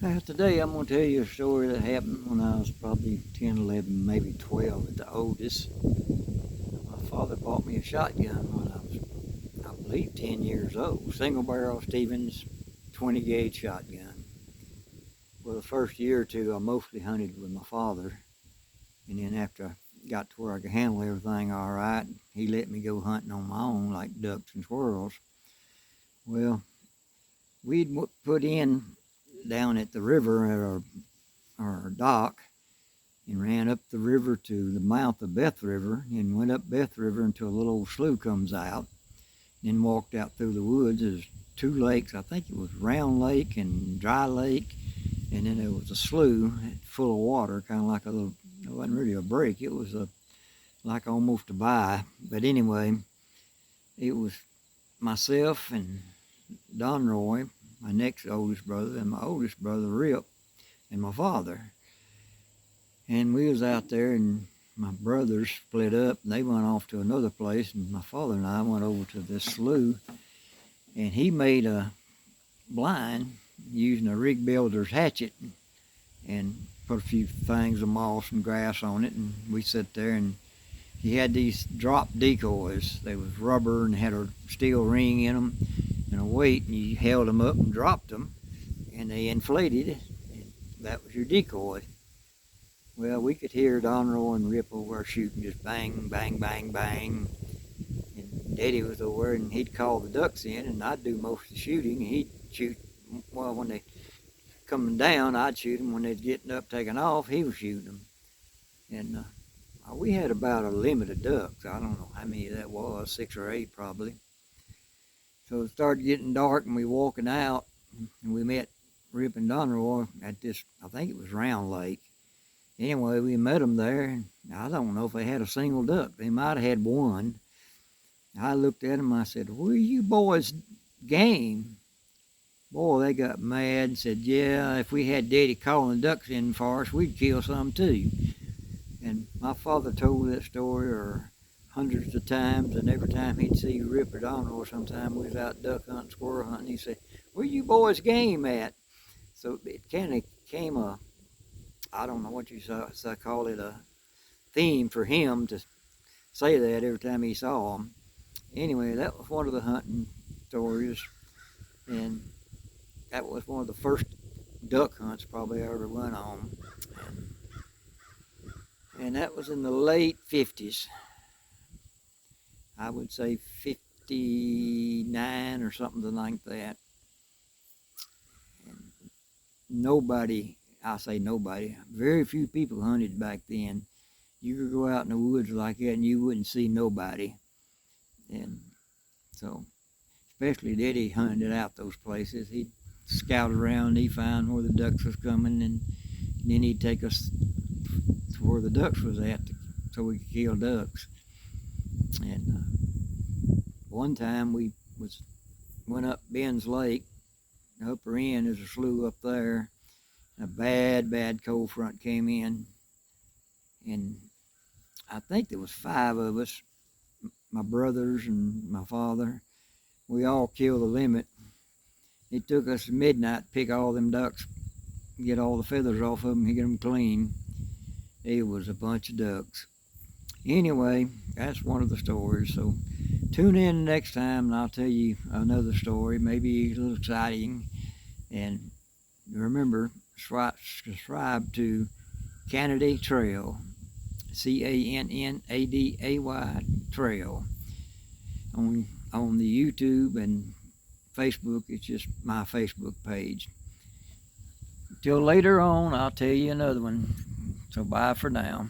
Today I'm going to tell you a story that happened when I was probably 10, 11, maybe 12 at the oldest. My father bought me a shotgun when I was, I believe, 10 years old. Single barrel Stevens 20 gauge shotgun. Well, the first year or two I mostly hunted with my father. And then after I got to where I could handle everything all right, he let me go hunting on my own like ducks and squirrels. Well, we'd put in down at the river at our dock and ran up the river to the mouth of Beth River and went up Beth River until a little old slough comes out. Then walked out through the woods. There's two lakes. I think it was Round Lake and Dry Lake. And then there was a slough full of water, kind of like a little, it wasn't really a break. It was like almost a bay. But anyway, it was myself and Don Roy, my next oldest brother, and my oldest brother, Rip, and my father. And we was out there, and my brothers split up, and they went off to another place, and my father and I went over to this slough, and he made a blind using a rig builder's hatchet and put a few things of moss and grass on it, and we sat there, and he had these drop decoys. They was rubber and had a steel ring in them and a weight, and you held them up and dropped them, and they inflated, and that was your decoy. Well, we could hear Don Roy and Rip over shooting, just bang, bang, bang, bang. And Daddy was over and he'd call the ducks in, and I'd do most of the shooting. He'd shoot, well, when they coming down, I'd shoot them. When they're getting up, taking off, he was shooting them. And we had about a limit of ducks. I don't know how many that was, 6 or 8 probably. So it started getting dark, and we walking out, and we met Rip and Don Roy at this, I think it was Round Lake. Anyway, we met them there, and I don't know if they had a single duck. They might have had one. I looked at them, I said, "Where are you boys game?" Boy, they got mad and said, "Yeah, if we had Daddy calling the ducks in for us, we'd kill some too." And my father told that story hundreds of times, and every time he'd see Rip or Don or sometime we was out duck hunting, squirrel hunting, he'd say, "Where you boys game at?" So it kind of came I don't know what you call it, a theme for him to say that every time he saw them. Anyway, that was one of the hunting stories, and that was one of the first duck hunts probably I ever went on. And that was in the late 50s. I would say 59 or something like that. And nobody, I say nobody, very few people hunted back then. You could go out in the woods like that and you wouldn't see nobody. And so, especially Daddy hunted out those places. He'd scout around, he'd find where the ducks was coming, and then he'd take us to where the ducks was at so we could kill ducks. And one time we went up Ben's Lake, the upper end, there's a slough up there. A bad cold front came in, and I think there was 5 of us, my brothers and my father. We all killed the limit. It took us midnight to pick all them ducks, get all the feathers off of them, and get them clean. It was a bunch of ducks. Anyway, that's one of the stories. So tune in next time, and I'll tell you another story, maybe a little exciting. And remember, subscribe to Cannaday Trail, Cannaday Trail, on the YouTube and Facebook. It's just my Facebook page. Till later on, I'll tell you another one. So bye for now.